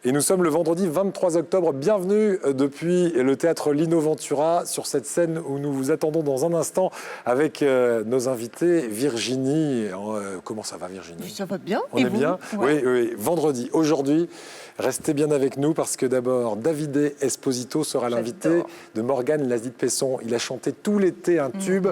Et nous sommes le vendredi 23 octobre. Bienvenue depuis le théâtre Lino Ventura sur cette scène où nous vous attendons dans un instant avec nos invités. Virginie, comment ça va Virginie? Ça va bien. On est bien? Ouais. Oui, vendredi. Aujourd'hui, restez bien avec nous parce que d'abord, Davide Esposito sera l'invité de Morgane Lasdit-Pesson. Il a chanté tout l'été un tube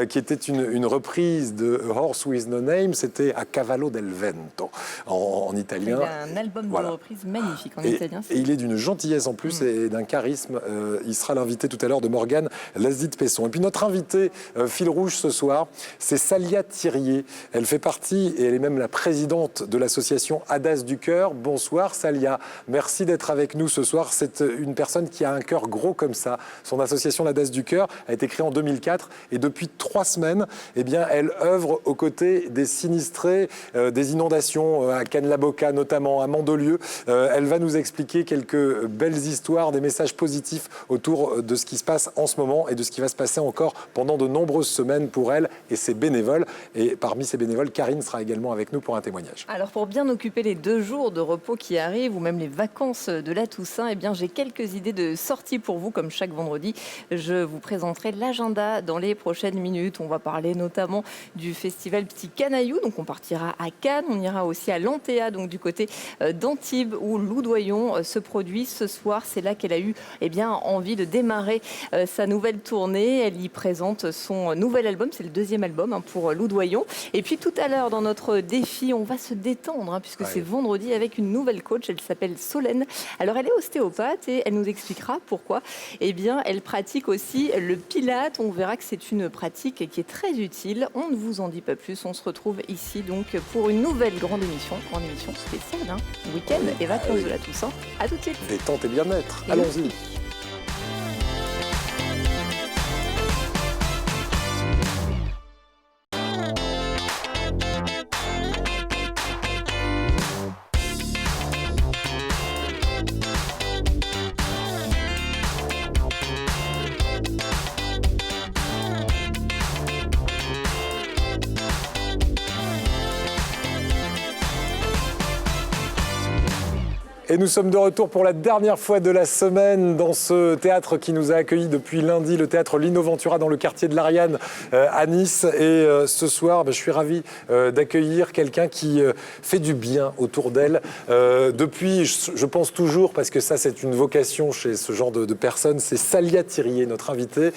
qui était une reprise de A Horse With No Name. C'était A Cavallo del Vento en italien. Il a un album de reprise magnifique en italien. Et il est d'une gentillesse en plus et d'un charisme. Il sera l'invité tout à l'heure de Morgane Lasdit-Pesson. Et puis notre invité fil rouge ce soir, c'est Salia Thirier. Elle fait partie et elle est même la présidente de l'association Hadas du Cœur. Bonsoir Salia, merci d'être avec nous ce soir. C'est une personne qui a un cœur gros comme ça. Son association Hadas du Cœur a été créée en 2004 et depuis 3 semaines, eh bien, elle œuvre aux côtés des sinistrés des inondations à Cannes-la-Boca notamment, à Mandelieu. Elle va nous expliquer quelques belles histoires, des messages positifs autour de ce qui se passe en ce moment et de ce qui va se passer encore pendant de nombreuses semaines pour elle et ses bénévoles. Et parmi ces bénévoles, Karine sera également avec nous pour un témoignage. Alors pour bien occuper les 2 jours de repos qui arrivent ou même les vacances de la Toussaint, eh bien j'ai quelques idées de sorties pour vous comme chaque vendredi. Je vous présenterai l'agenda dans les prochaines minutes. On va parler notamment du festival Petit Canaillou. Donc on partira à Cannes, on ira aussi à l'Antea, donc du côté d'Antibes où Loudoyon se produit ce soir. C'est là qu'elle a eu envie de démarrer sa nouvelle tournée. Elle y présente son nouvel album, c'est le 2e album pour Loudoyon. Et puis tout à l'heure dans notre défi, on va se détendre puisque c'est vendredi avec une nouvelle coach. Elle s'appelle Solène. Alors elle est ostéopathe et elle nous expliquera pourquoi. Eh bien, elle pratique aussi le pilate. On verra que c'est une pratique qui est très utile. On ne vous en dit pas plus. On se retrouve ici donc pour une nouvelle grande émission spéciale, week-end et vacances de la Toussaint. À tout de suite. Détente et bien-être. Allons-y. Et nous sommes de retour pour la dernière fois de la semaine dans ce théâtre qui nous a accueillis depuis lundi, le théâtre Lino Ventura dans le quartier de l'Ariane à Nice. Et ce soir, je suis ravi d'accueillir quelqu'un qui fait du bien autour d'elle. Depuis, je pense toujours, parce que ça c'est une vocation chez ce genre de personnes, c'est Salia Thirier, notre invitée,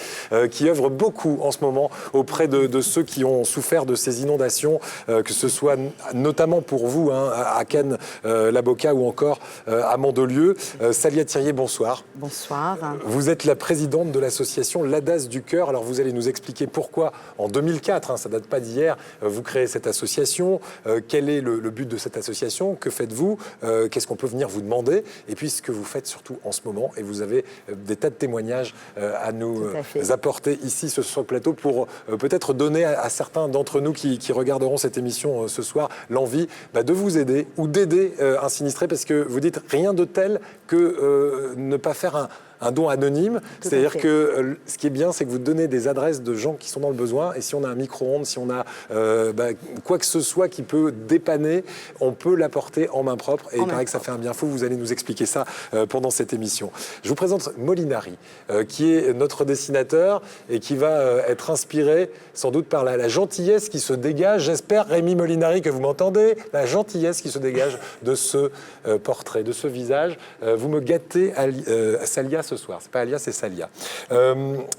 qui œuvre beaucoup en ce moment auprès de ceux qui ont souffert de ces inondations, que ce soit notamment pour vous, à Cannes-la-Boca ou encore à Mandelieu. Salia Thirier, bonsoir. Bonsoir. Vous êtes la présidente de l'association L'Hadas du Cœur. Alors vous allez nous expliquer pourquoi en 2004, ça date pas d'hier, vous créez cette association. Quel est le but de cette association? Que faites-vous? Qu'est-ce qu'on peut venir vous demander? Et puis ce que vous faites surtout en ce moment. Et vous avez des tas de témoignages à nous apporter ici sur le plateau pour peut-être donner à certains d'entre nous qui regarderont cette émission ce soir l'envie de vous aider ou d'aider un sinistré, parce que vous dites rien de tel que ne pas faire un don anonyme. C'est-à-dire que ce qui est bien, c'est que vous donnez des adresses de gens qui sont dans le besoin. Et si on a un micro-ondes, si on a quoi que ce soit qui peut dépanner, on peut l'apporter en main propre. Et il paraît que ça fait un bien fou. Vous allez nous expliquer ça pendant cette émission. Je vous présente Molinari, qui est notre dessinateur et qui va être inspiré sans doute par la gentillesse qui se dégage. J'espère, Rémi Molinari, que vous m'entendez. La gentillesse qui se dégage de ce portrait, de ce visage. Vous me gâtez, Salia, ce soir. C'est pas Alia, c'est Salia.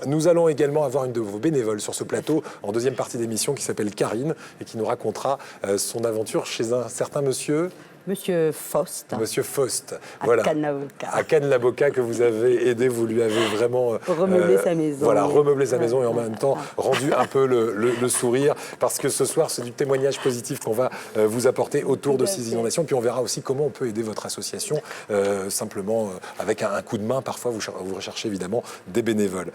Nous allons également avoir une de vos bénévoles sur ce plateau en deuxième partie d'émission qui s'appelle Karine et qui nous racontera son aventure chez un certain monsieur. Monsieur Faust. Monsieur Faust. À Cannes-la-Boca. À Cannes-la-Boca, que vous avez aidé, vous lui avez vraiment... remeubler sa maison. Voilà, remeubler sa maison et en même temps rendu un peu le sourire. Parce que ce soir, c'est du témoignage positif qu'on va vous apporter autour de ces inondations. Puis on verra aussi comment on peut aider votre association, simplement avec un coup de main. Parfois, vous recherchez évidemment des bénévoles.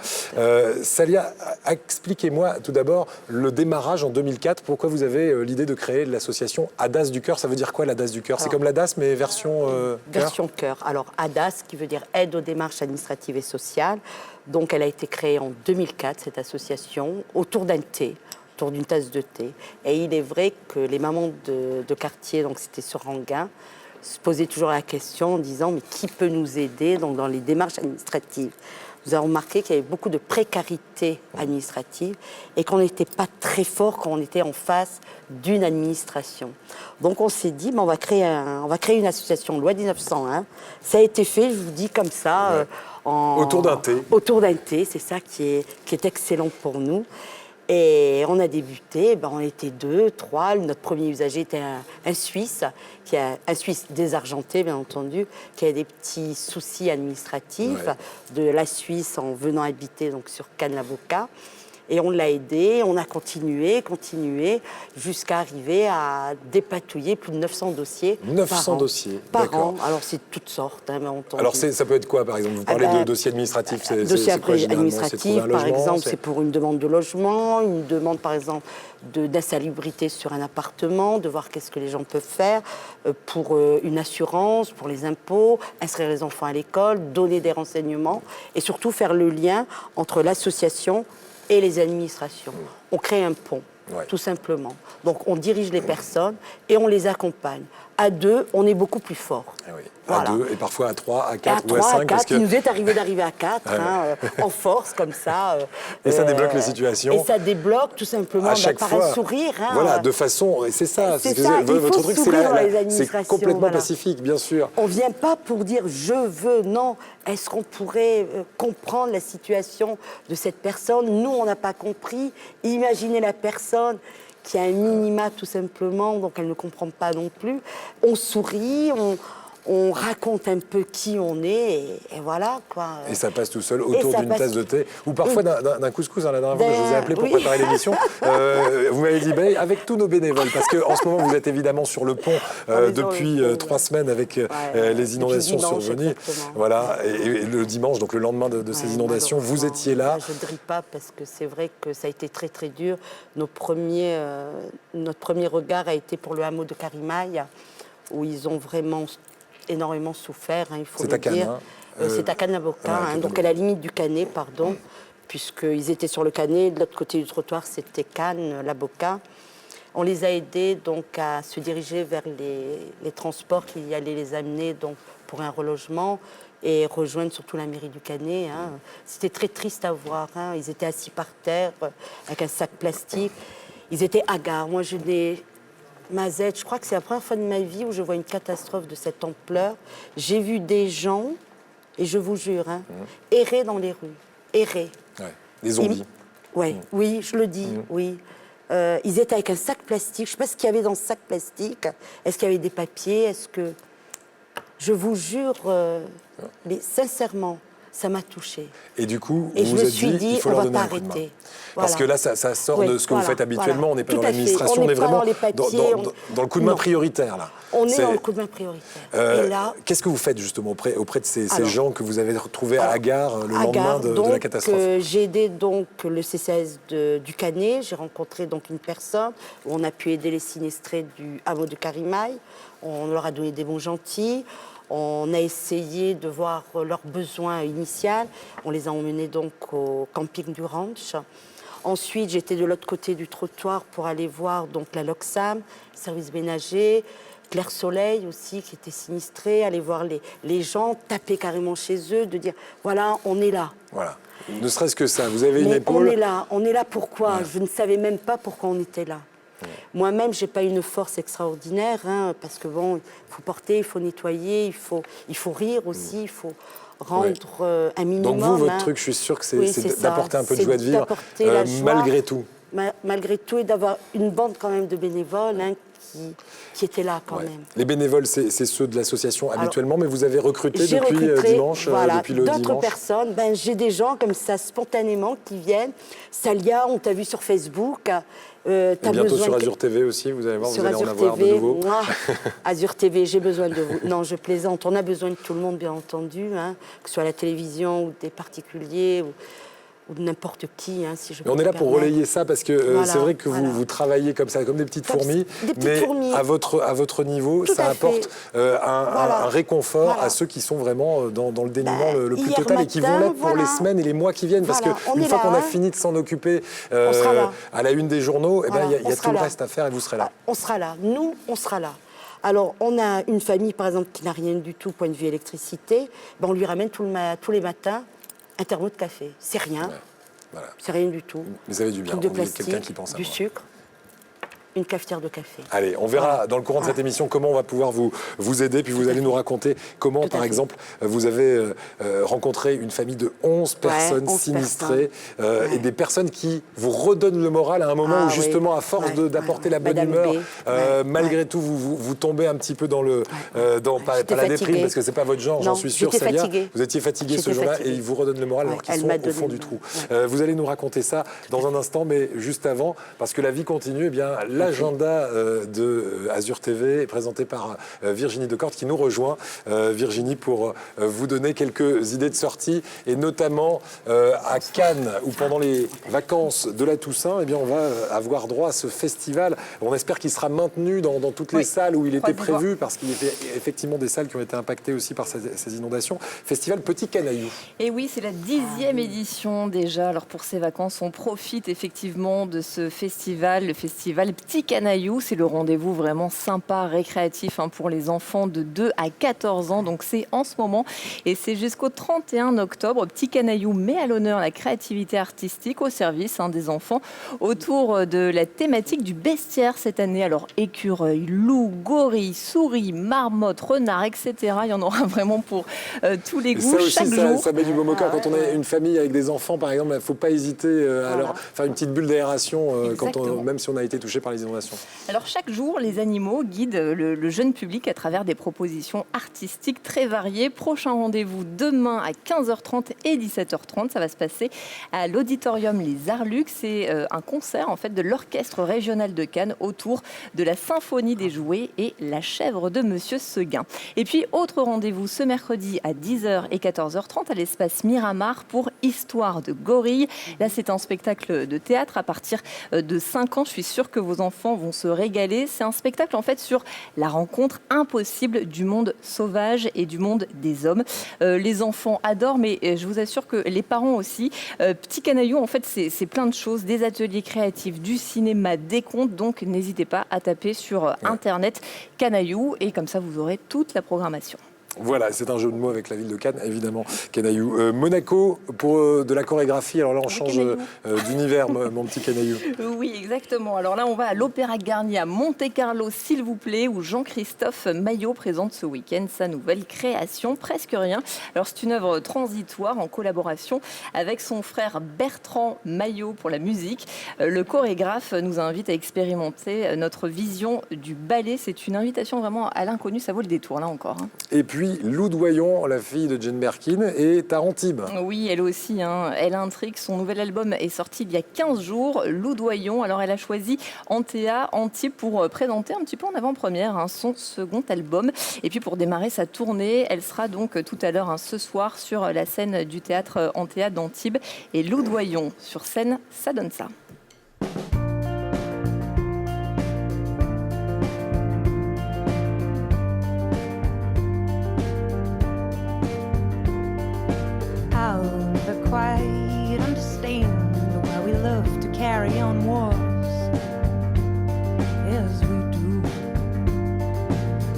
Salia, expliquez-moi tout d'abord le démarrage en 2004. Pourquoi vous avez l'idée de créer l'association Hadas du Cœur? Ça veut dire quoi, l'Hadas du Cœur? C'est comme l'ADAS, mais version version cœur. Alors, ADAS, qui veut dire Aide aux démarches administratives et sociales. Donc, elle a été créée en 2004, cette association, autour d'un thé, autour d'une tasse de thé. Et il est vrai que les mamans de quartier, donc c'était sur Ranguin, se poser toujours la question en disant mais qui peut nous aider donc, dans les démarches administratives. Nous avons remarqué qu'il y avait beaucoup de précarité administrative et qu'on n'était pas très fort quand on était en face d'une administration. Donc on s'est dit, on va créer une association, loi 1901. Ça a été fait, je vous dis comme ça. Autour d'un thé. Autour d'un thé, c'est ça qui est excellent pour nous. Et on a débuté, on était 2, 3. Notre premier usager était un Suisse, un Suisse désargenté, bien entendu, qui a des petits soucis administratifs de la Suisse en venant habiter donc, sur Cannes-la-Boca. Et on l'a aidé, on a continué, jusqu'à arriver à dépatouiller plus de 900 dossiers 900 dossiers, par an. Alors, c'est toutes sortes, bien entendu. Alors, ça peut être quoi, par exemple? Vous parlez de dossiers administratifs. Dossiers administratifs, par exemple, c'est pour une demande de logement, une demande, par exemple, d'insalubrité sur un appartement, de voir qu'est-ce que les gens peuvent faire, pour une assurance, pour les impôts, inscrire les enfants à l'école, donner des renseignements, et surtout faire le lien entre l'association et les administrations. On crée un pont, tout simplement. Donc on dirige les personnes et on les accompagne. À 2, on est beaucoup plus fort. À 2 et parfois à 3, à 4 ou à 5. Il nous est arrivé d'arriver à 4, en force, comme ça. Et ça débloque les situations. Et ça débloque tout simplement par un sourire. Voilà, de façon... Et c'est ça. Votre truc, c'est complètement pacifique, bien sûr. On ne vient pas pour dire « je veux », non. Est-ce qu'on pourrait comprendre la situation de cette personne? Nous, on n'a pas compris. Imaginez la personne qui a un minima tout simplement, donc elle ne comprend pas non plus. On sourit, on raconte un peu qui on est, et voilà, quoi. Et ça passe tout seul autour d'une tasse de thé, ou parfois d'un couscous. La dernière fois que je vous ai appelé pour préparer l'émission, vous m'avez dit, avec tous nos bénévoles, parce qu'en ce moment, vous êtes évidemment sur le pont depuis 3 semaines avec les inondations survenues. Voilà, et le dimanche, donc le lendemain de ces inondations, vous étiez là. Je ne ris pas, parce que c'est vrai que ça a été très, très dur. Notre premier regard a été pour le hameau de Carimaille, où ils ont vraiment énormément souffert, il faut le dire. C'est à Cannes-la-Boca, donc à la limite du Canet, pardon, puisqu'ils étaient sur le Canet, de l'autre côté du trottoir, c'était Cannes-la-Boca. On les a aidés donc à se diriger vers les transports qui allaient les amener donc, pour un relogement et rejoindre surtout la mairie du Canet. C'était très triste à voir. Ils étaient assis par terre avec un sac plastique. Ils étaient hagards. Moi, Mazette, je crois que c'est la première fois de ma vie où je vois une catastrophe de cette ampleur. J'ai vu des gens, et je vous jure, errer dans les rues. Errer. Des zombies. Oui, je le dis, oui. Ils étaient avec un sac plastique. Je ne sais pas ce qu'il y avait dans ce sac plastique. Est-ce qu'il y avait des papiers? Est-ce que... Je vous jure, mais sincèrement, ça m'a touchée. Et du coup, et vous je me vous êtes suis dit, il faut on leur va donner pas un coup de main. arrêter. Parce que là, ça sort de ce que vous faites habituellement. On n'est pas dans l'administration, on est vraiment dans le coup de main prioritaire. Là. On est dans le coup de main prioritaire. Et là, qu'est-ce que vous faites justement auprès de ces gens que vous avez retrouvés à Agar le lendemain de la catastrophe? J'ai aidé donc le CCAS du Canet. J'ai rencontré donc une personne où on a pu aider les sinistrés du hameau de Carimaille. On leur a donné des bons gentils. On a essayé de voir leurs besoins initiaux. On les a emmenés donc au camping du Ranch. Ensuite, j'étais de l'autre côté du trottoir pour aller voir donc la Loxam, service ménager, Clair Soleil aussi qui était sinistré, aller voir les gens, taper carrément chez eux, de dire voilà, on est là. Voilà. Ne serait-ce que ça, vous avez une épaule. On est là pourquoi? Je ne savais même pas pourquoi on était là. Moi-même, je n'ai pas une force extraordinaire, parce que bon, il faut porter, il faut nettoyer, il faut rire aussi, il faut rendre un minimum. Donc vous, votre truc, je suis sûr que c'est d'apporter un peu de joie de vivre, malgré tout. Malgré tout, et d'avoir une bande quand même de bénévoles qui étaient là quand même. Les bénévoles, c'est ceux de l'association habituellement, mais vous avez recruté depuis dimanche, depuis le dimanche. D'autres personnes, j'ai des gens comme ça spontanément qui viennent. Salia, on t'a vu sur Facebook. Et bientôt sur Azur TV aussi, vous allez voir, vous allez en avoir de nouveau. Azur TV, j'ai besoin de vous. Non, je plaisante. On a besoin de tout le monde, bien entendu, que ce soit la télévision ou des particuliers ou de n'importe qui, si je peux. On est là pour relayer ça parce que c'est vrai que vous travaillez comme ça, comme des petites fourmis, mais à votre niveau, ça apporte un réconfort à ceux qui sont vraiment dans le dénuement le plus total et qui vont l'être pour les semaines et les mois qui viennent. Parce qu'une fois qu'on a fini de s'en occuper à la une des journaux, il y a tout le reste à faire et vous serez là. On sera là. Nous, on sera là. Alors, on a une famille, par exemple, qui n'a rien du tout, point de vue électricité. Ben, on lui ramène tous les matins un thermo de café. C'est rien. Ouais. Voilà. C'est rien du tout. Mais ça fait du bien. De plastique, quelqu'un qui pense à du sucre. Une cafetière de café. Allez, on verra dans le courant de cette émission comment on va pouvoir vous aider. Puis vous allez nous raconter comment, par exemple, vous avez rencontré une famille de 11 personnes sinistrées et des personnes qui vous redonnent le moral à un moment où, justement, à force d'apporter la bonne humeur, malgré tout, vous tombez un petit peu dans pas la déprime, parce que c'est pas votre genre, j'en suis sûr, Célia. Vous étiez fatiguée ce jour-là et ils vous redonnent le moral alors qu'ils sont au fond du trou. Vous allez nous raconter ça dans un instant, mais juste avant, parce que la vie continue, eh bien, l'agenda de Azur TV est présenté par Virginie Decorte qui nous rejoint. Virginie, pour vous donner quelques idées de sortie, et notamment à Cannes, où pendant les vacances de la Toussaint, eh bien, on va avoir droit à ce festival. On espère qu'il sera maintenu dans toutes les salles où il était prévu, parce qu'il y a effectivement des salles qui ont été impactées aussi par ces inondations. Festival Petit Canaillou. Et oui, c'est la 10e édition déjà. Alors pour ces vacances, on profite effectivement de ce festival, le festival Petit Canaillou. C'est le rendez-vous vraiment sympa, récréatif pour les enfants de 2 à 14 ans. Donc c'est en ce moment et c'est jusqu'au 31 octobre. Petit Canaillou met à l'honneur la créativité artistique au service des enfants autour de la thématique du bestiaire cette année. Alors écureuil, loup, gorille, souris, marmotte, renard, etc. Il y en aura vraiment pour tous les goûts. Ça aussi, chaque jour. Ça met du baume au cœur. Quand on a une famille avec des enfants, par exemple, il ne faut pas hésiter à leur faire une petite bulle d'aération, même si on a été touché par les inondations. Alors chaque jour, les animaux guident le jeune public à travers des propositions artistiques très variées. Prochain rendez-vous demain à 15h30 et 17h30. Ça va se passer à l'auditorium Les Arlucs. C'est un concert en fait de l'orchestre régional de Cannes autour de la symphonie des jouets et La chèvre de Monsieur Seguin. Et puis autre rendez-vous ce mercredi à 10h et 14h30 à l'espace Miramar pour Histoire de gorille. Là, c'est un spectacle de théâtre à partir de 5 ans. Je suis sûre que vos enfants vont se régaler. C'est un spectacle en fait sur la rencontre impossible du monde sauvage et du monde des hommes. Les enfants adorent, mais je vous assure que les parents aussi. Petit Canaillou, en fait, c'est plein de choses, des ateliers créatifs, du cinéma, des contes. Donc, n'hésitez pas à taper sur Internet Canaillou et comme ça, vous aurez toute la programmation. Voilà, c'est un jeu de mots avec la ville de Cannes, évidemment, Canaillou. Monaco, pour de la chorégraphie. Alors là, on change d'univers, mon petit Canaillou. Oui, exactement. Alors là, on va à l'Opéra Garnier à Monte-Carlo, s'il vous plaît, où Jean-Christophe Maillot présente ce week-end sa nouvelle création, Presque rien. Alors, c'est une œuvre transitoire en collaboration avec son frère Bertrand Maillot pour la musique. Le chorégraphe nous invite à expérimenter notre vision du ballet. C'est une invitation vraiment à l'inconnu. Ça vaut le détour, là encore. Et puis, Lou Doyon, la fille de Jane Birkin, est à Antibes. Oui, elle aussi. Elle intrigue. Son nouvel album est sorti il y a 15 jours. Lou Doyon. Alors, elle a choisi Antea, Antibes pour présenter un petit peu en avant-première son second album. Et puis, pour démarrer sa tournée, elle sera donc tout à l'heure ce soir sur la scène du théâtre Antea d'Antibes. Et Lou Doyon sur scène, ça donne ça. Quite understand why we love to carry on wars as we do,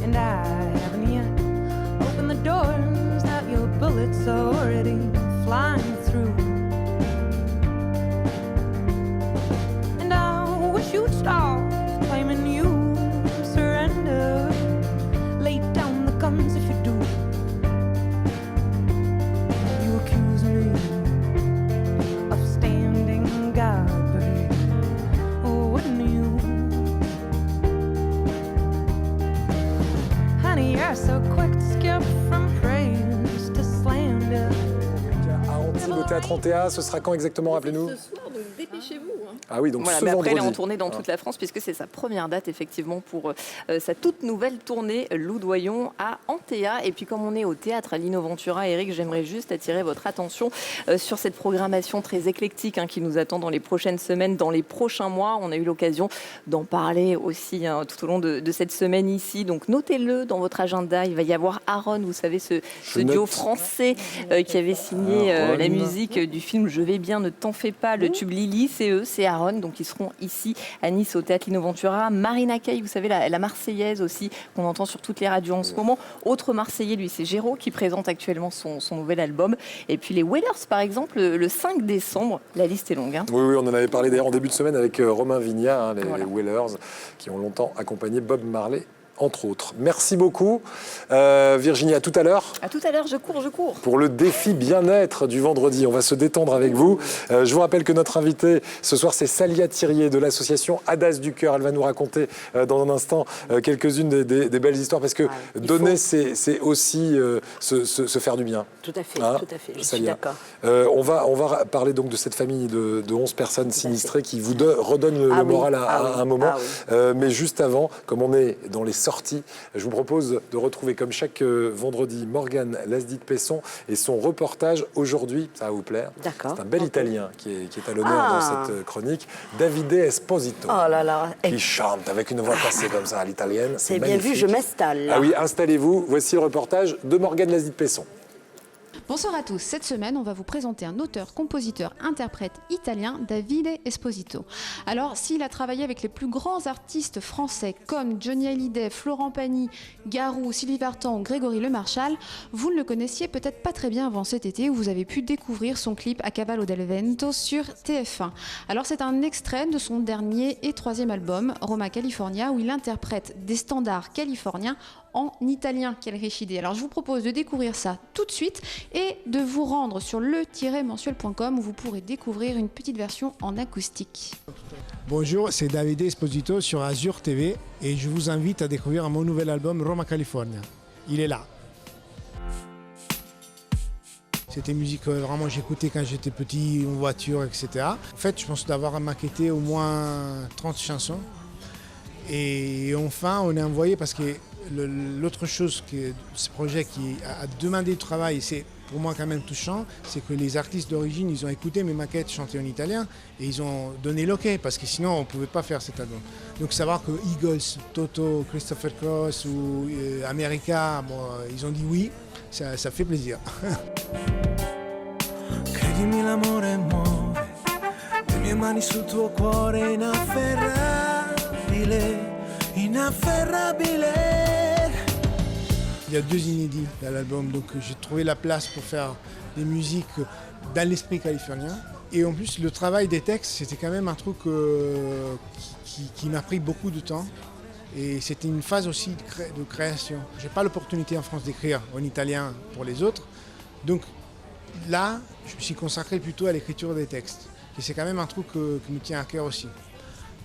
and I haven't yet opened the doors that your bullets are already flying through, and I wish you'd stop claiming you surrender, lay down the guns if you do. You accuse me of standing guard, but wouldn't you? Honey, you're so quick to skip from praise to slander. À Antibes, au théâtre Antea, ce sera quand exactement, rappelez-nous? Ce soir, donc dépêchez-vous. Ah oui, donc voilà, ce mais vendredi. après, elle est en tournée dans toute la France, puisque c'est sa première date, effectivement, pour sa toute nouvelle tournée Lou Doyon à Antea. Et puis, comme on est au théâtre à l'Innoventura, Eric, j'aimerais juste attirer votre attention sur cette programmation très éclectique qui nous attend dans les prochaines semaines, dans les prochains mois. On a eu l'occasion d'en parler aussi tout au long de cette semaine ici. Donc, notez-le dans votre agenda. Il va y avoir Aaron, vous savez, ce duo français qui avait signé la musique du film Je vais bien, ne t'en fais pas, le tube tube Lily, c'est eux, c'est Aaron, donc ils seront ici à Nice au Théâtre Lino Ventura. Marina Kaye, vous savez, la Marseillaise aussi, qu'on entend sur toutes les radios en ce moment. Autre Marseillais, lui, c'est Géraud qui présente actuellement son nouvel album. Et puis les Wailers, par exemple, le 5 décembre, la liste est longue. Hein. Oui, on en avait parlé d'ailleurs en début de semaine avec Romain Vignat, hein, les Voilà. Wailers, qui ont longtemps accompagné Bob Marley, entre autres. Merci beaucoup. Virginie, à tout à l'heure. À tout à l'heure, je cours. Pour le défi bien-être du vendredi, on va se détendre avec vous. Je vous rappelle que notre invitée ce soir, c'est Salia Thirier de l'association Hadas du Cœur. Elle va nous raconter dans un instant quelques-unes des belles histoires, parce que donner, c'est aussi se faire du bien. Tout à fait, Hein, tout à fait. Je suis Salia. d'accord. On va parler donc de cette famille de 11 personnes sinistrées qui vous redonnent le moral à un moment. Mais juste avant, comme on est dans les sorties, je vous propose de retrouver comme chaque vendredi Morgane Lasdit-Pesson et son reportage aujourd'hui, ça va vous plaire. D'accord. C'est un bel Italien qui est à l'honneur dans cette chronique, Davide Esposito, Oh là là. qui chante avec une voix passée comme ça à l'italienne. C'est bien vu, magnifique. je m'installe. Ah oui, installez-vous. Voici le reportage de Morgane Lasdit-Pesson. Bonsoir à tous. Cette semaine, on va vous présenter un auteur, compositeur, interprète italien, Davide Esposito. Alors, s'il a travaillé avec les plus grands artistes français comme Johnny Hallyday, Florent Pagny, Garou, Sylvie Vartan ou Grégory Lemarchal, vous ne le connaissiez peut-être pas très bien avant cet été où vous avez pu découvrir son clip A Cavallo del Vento sur TF1. Alors, c'est un extrait de son dernier et troisième album, Roma California, où il interprète des standards californiens en italien. Quelle riche idée. Alors je vous propose de découvrir ça tout de suite et de vous rendre sur le-mensuel.com où vous pourrez découvrir une petite version en acoustique. Bonjour, c'est Davide Esposito sur Azure TV et je vous invite à découvrir mon nouvel album Roma California. Il est là. C'était musique vraiment j'écoutais quand j'étais petit, en voiture, etc. En fait, je pense d'avoir maquetté au moins 30 chansons. Et enfin, on a envoyé parce que l'autre chose que ce projet qui a demandé du travail, c'est pour moi quand même touchant, c'est que les artistes d'origine, ils ont écouté mes maquettes chantées en italien et ils ont donné l'ok parce que sinon on ne pouvait pas faire cet album. Donc savoir que Eagles, Toto, Christopher Cross ou America, bon, ils ont dit oui, ça fait plaisir. Credimi l'amore muove le mie mani sul tuo cuore inafferrabile. Il y a 2 inédits dans l'album, donc j'ai trouvé la place pour faire des musiques dans l'esprit californien. Et en plus, le travail des textes, c'était quand même un truc qui m'a pris beaucoup de temps. Et c'était une phase aussi de création. Je n'ai pas l'opportunité en France d'écrire en italien pour les autres. Donc là, je me suis consacré plutôt à l'écriture des textes. Et c'est quand même un truc qui me tient à cœur aussi.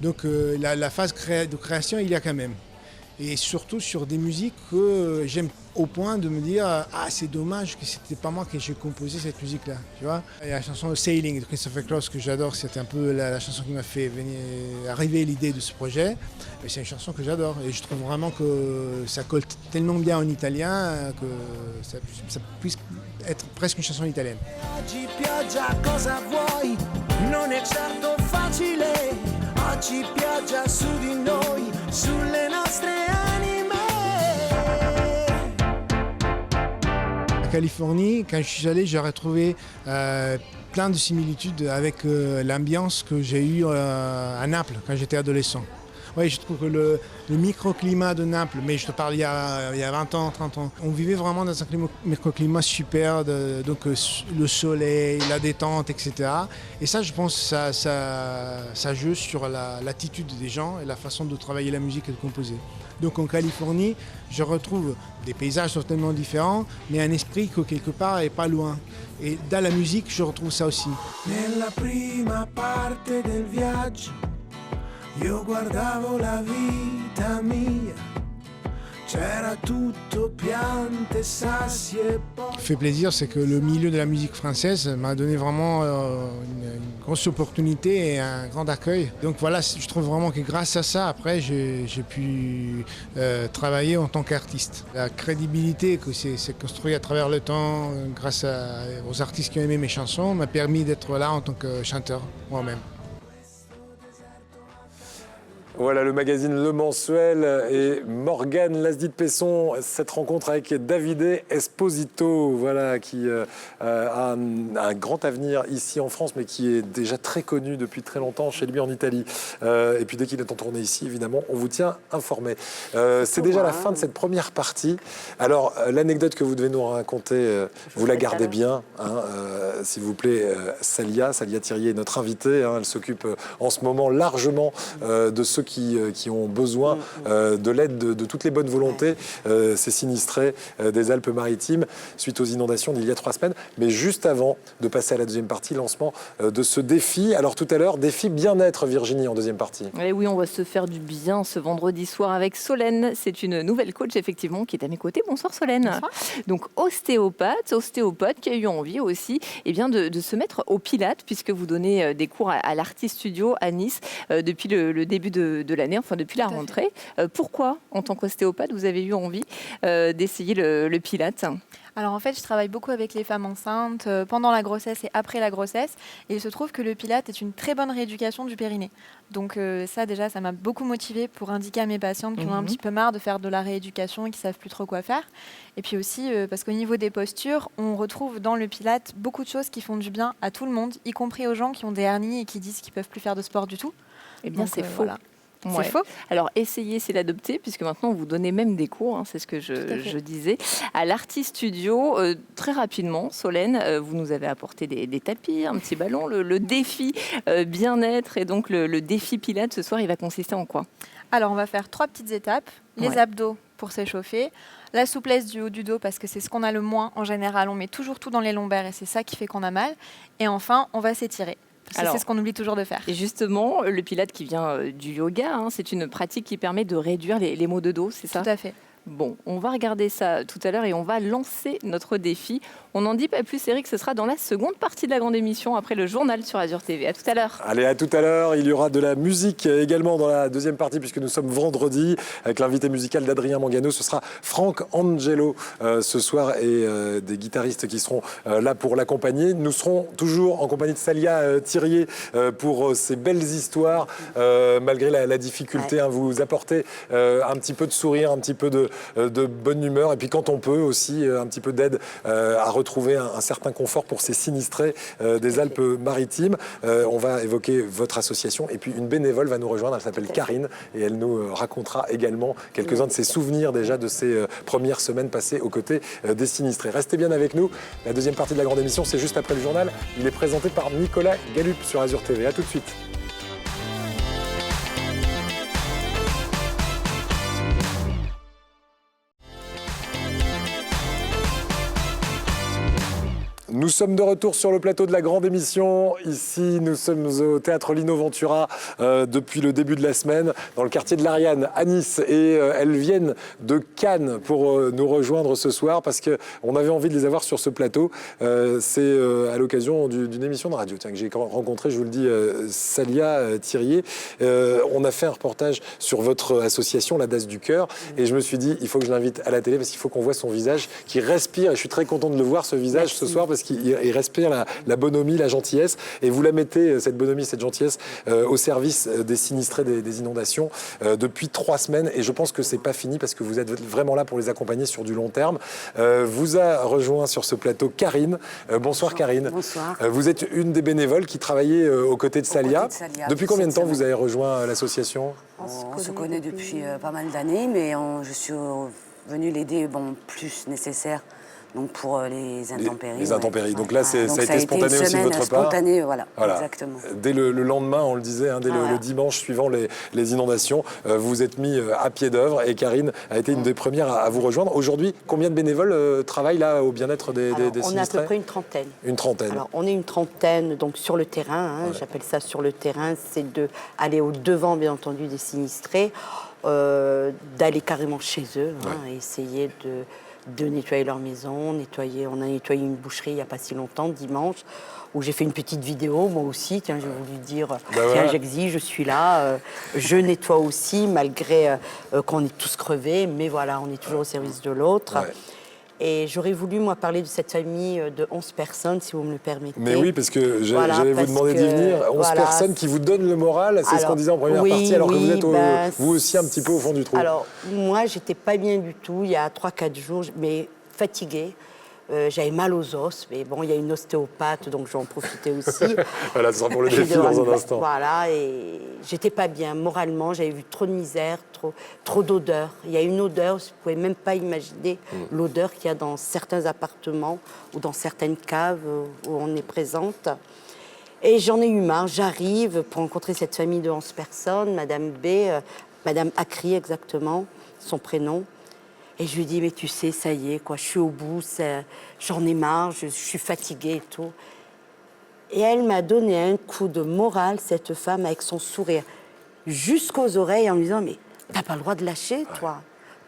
Donc la phase de création, il y a quand même. Et surtout sur des musiques que j'aime au point de me dire ah c'est dommage que c'était pas moi que j'ai composé cette musique là, tu vois. Il y a la chanson Sailing de Christopher Cross que j'adore, c'était un peu la chanson qui m'a fait arriver l'idée de ce projet. Et c'est une chanson que j'adore et je trouve vraiment que ça colle tellement bien en italien que ça puisse être presque une chanson italienne. Oggi pioggia cosa vuoi? Non è certo facile. Oggi pioggia su di noi, sulle nostre anime. En Californie, quand je suis allé, j'ai retrouvé plein de similitudes avec l'ambiance que j'ai eue à Naples quand j'étais adolescent. Oui, je trouve que le microclimat de Naples, mais je te parle il y a 20 ans, 30 ans, on vivait vraiment dans un microclimat super, donc le soleil, la détente, etc. Et ça, je pense, ça joue sur l'attitude des gens et la façon de travailler la musique et de composer. Donc en Californie, je retrouve des paysages totalement différents, mais un esprit que quelque part est pas loin. Et dans la musique, je retrouve ça aussi. Nella prima parte del viaggio io guardavo la vita mia, c'era tutto piante, sassi e poi. Ce qui fait plaisir, c'est que le milieu de la musique française m'a donné vraiment une grosse opportunité et un grand accueil. Donc voilà, je trouve vraiment que grâce à ça, après, j'ai pu travailler en tant qu'artiste. La crédibilité que c'est construit à travers le temps, grâce aux artistes qui ont aimé mes chansons, m'a permis d'être là en tant que chanteur moi-même. Voilà le magazine Le Mensuel et Morgane Lasdit-Pesson, cette rencontre avec Davide Esposito, voilà, qui a un grand avenir ici en France, mais qui est déjà très connu depuis très longtemps chez lui en Italie. Et puis dès qu'il est en tournée ici, évidemment, on vous tient informé. C'est déjà la fin de cette première partie. Alors, l'anecdote que vous devez nous raconter, vous la gardez bien, hein, s'il vous plaît. Salia Thirier est notre invitée, hein, elle s'occupe en ce moment largement de ceux qui ont besoin de l'aide de toutes les bonnes volontés, ces sinistrés des Alpes-Maritimes suite aux inondations d'il y a 3 semaines. Mais juste avant de passer à la deuxième partie, lancement de ce défi. Alors tout à l'heure, défi bien-être, Virginie, en deuxième partie. Et oui, on va se faire du bien ce vendredi soir avec Solène. C'est une nouvelle coach, effectivement, qui est à mes côtés. Bonsoir Solène. Bonsoir. Donc ostéopathe qui a eu envie aussi de se mettre au Pilates, puisque vous donnez des cours à l'Artist Studio à Nice depuis le début de l'année, enfin depuis la rentrée. Pourquoi, en tant qu'ostéopathe, vous avez eu envie d'essayer le Pilates ? Alors en fait, je travaille beaucoup avec les femmes enceintes pendant la grossesse et après la grossesse. Et il se trouve que le Pilate est une très bonne rééducation du périnée. Donc ça déjà, ça m'a beaucoup motivée pour indiquer à mes patientes qui ont un petit peu marre de faire de la rééducation et qui ne savent plus trop quoi faire. Et puis aussi parce qu'au niveau des postures, on retrouve dans le Pilate beaucoup de choses qui font du bien à tout le monde, y compris aux gens qui ont des hernies et qui disent qu'ils ne peuvent plus faire de sport du tout. Eh bien, c'est faux. Voilà. Ouais. C'est faux. Alors, essayez, c'est l'adopter, puisque maintenant, vous donnez même des cours, hein, c'est ce que je disais. À l'Artist Studio, très rapidement, Solène, vous nous avez apporté des tapis, un petit ballon, le défi bien-être, et donc le défi Pilates, ce soir, il va consister en quoi ? Alors, on va faire 3 petites étapes. Les abdos pour s'échauffer, la souplesse du haut du dos parce que c'est ce qu'on a le moins en général. On met toujours tout dans les lombaires et c'est ça qui fait qu'on a mal. Et enfin, on va s'étirer. C'est ce qu'on oublie toujours de faire. Et justement, le Pilate qui vient du yoga, hein, c'est une pratique qui permet de réduire les maux de dos, c'est ça ? Tout à fait. Bon, on va regarder ça tout à l'heure et on va lancer notre défi. On n'en dit pas plus, Eric, ce sera dans la seconde partie de la grande émission, après le journal sur Azur TV. À tout à l'heure. Allez, à tout à l'heure. Il y aura de la musique également dans la deuxième partie, puisque nous sommes vendredi, avec l'invité musical d'Adrien Mangano. Ce sera Frank Angelo ce soir et des guitaristes qui seront là pour l'accompagner. Nous serons toujours en compagnie de Salia Thirier pour ces belles histoires, malgré la difficulté. Hein, vous apportez un petit peu de sourire, un petit peu de bonne humeur, et puis quand on peut aussi un petit peu d'aide à retrouver un certain confort pour ces sinistrés des Alpes-Maritimes. On va évoquer votre association, et puis une bénévole va nous rejoindre, elle s'appelle Karine, et elle nous racontera également quelques-uns de ses souvenirs déjà de ces premières semaines passées aux côtés des sinistrés. Restez bien avec nous, la deuxième partie de la grande émission, c'est juste après le journal. Il est présenté par Nicolas Galup sur Azur TV. À tout de suite. Nous sommes de retour sur le plateau de la grande émission. Ici, nous sommes au théâtre Lino Ventura depuis le début de la semaine, dans le quartier de l'Ariane, à Nice. Et elles viennent de Cannes pour nous rejoindre ce soir parce qu'on avait envie de les avoir sur ce plateau. C'est à l'occasion d'une émission de radio que j'ai rencontré, je vous le dis, Salia Thirier. On a fait un reportage sur votre association, la DAS du Cœur. Et je me suis dit, il faut que je l'invite à la télé parce qu'il faut qu'on voit son visage qui respire. Et je suis très content de le voir, ce visage, ce soir, parce qu'il respire la bonhomie, la gentillesse. Et vous la mettez, cette bonhomie, cette gentillesse, au service des sinistrés des inondations depuis 3 semaines. Et je pense que c'est pas fini parce que vous êtes vraiment là pour les accompagner sur du long terme. Vous a rejoint sur ce plateau Karine. Bonsoir Karine. Bonsoir. Vous êtes une des bénévoles qui travaillait aux côtés de Salia. Depuis combien de temps vous avez rejoint l'association ? On se connaît depuis pas mal d'années, mais je suis venue l'aider plus nécessaire. Donc pour les intempéries. Les intempéries. Donc là, ça a été été spontané aussi de votre part. Spontané, voilà, exactement. Dès le lendemain, on le disait, dès le dimanche suivant les inondations, vous vous êtes mis à pied d'œuvre et Karine a été une des premières à vous rejoindre. Aujourd'hui, combien de bénévoles travaillent là au bien-être des sinistrés ? On est à peu près une trentaine. Une trentaine. Alors, on est une trentaine donc sur le terrain. J'appelle ça sur le terrain. C'est d'aller au devant, bien entendu, des sinistrés, d'aller carrément chez eux, essayer de nettoyer leur maison, on a nettoyé une boucherie il n'y a pas si longtemps, dimanche, où j'ai fait une petite vidéo, moi aussi, j'ai voulu dire, j'exige, je suis là, je nettoie aussi, malgré qu'on est tous crevés, mais voilà, on est toujours au service de l'autre. Ouais. Et j'aurais voulu, moi, parler de cette famille de 11 personnes, si vous me le permettez. Mais oui, parce que Voilà, j'allais vous parce demander d'y que, venir. 11 voilà, personnes qui vous donnent le moral, c'est ce qu'on disait en première partie, alors que vous êtes vous aussi un petit peu au fond du trou. Alors, moi, j'étais pas bien du tout, il y a 3-4 jours, mais fatiguée. J'avais mal aux os, mais bon, il y a une ostéopathe, donc j'en profitais aussi. Voilà, ce sera pour le défi dans un instant. Voilà, et j'étais pas bien moralement, j'avais vu trop de misère, trop d'odeur. Il y a une odeur, vous ne pouvez même pas imaginer l'odeur qu'il y a dans certains appartements ou dans certaines caves où on est présente. Et j'en ai eu marre, j'arrive pour rencontrer cette famille de 11 personnes, Madame B, Madame Akri exactement, son prénom. Et je lui dis, mais tu sais, ça y est, quoi, je suis au bout, j'en ai marre, je suis fatiguée et tout. Et elle m'a donné un coup de morale, cette femme, avec son sourire, jusqu'aux oreilles, en me disant, mais t'as pas le droit de lâcher, toi.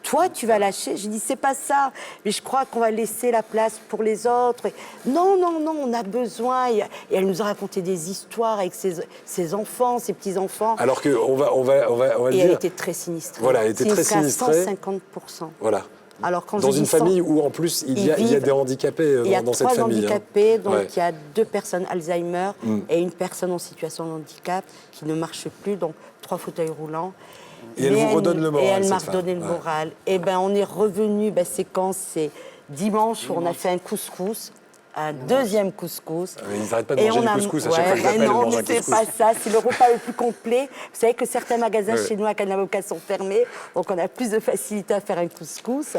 Toi, tu vas lâcher. Je dis, c'est pas ça, mais je crois qu'on va laisser la place pour les autres. Et non, on a besoin. Et elle nous a raconté des histoires avec ses enfants, ses petits-enfants. Alors qu'on va le dire. Et elle était très sinistrée. Voilà, elle était très sinistrée. À 150%. Voilà. Alors, quand dans une famille où, en plus, il y a des handicapés dans cette famille. Il y a 3 handicapés, donc il y a 2 personnes Alzheimer et une personne en situation de handicap qui ne marche plus, donc 3 fauteuils roulants. Et elle vous redonne le moral. Et elle m'a redonné le moral. Et ben, on est revenu, c'est quand? C'est dimanche où on a fait un couscous, un deuxième couscous. Ils n'arrêtent pas de manger du couscous à chaque fois que j'appelle. Non, c'est pas ça, c'est le repas le plus complet. Vous savez que certains magasins chez nous à Canavocat sont fermés, donc on a plus de facilité à faire un couscous.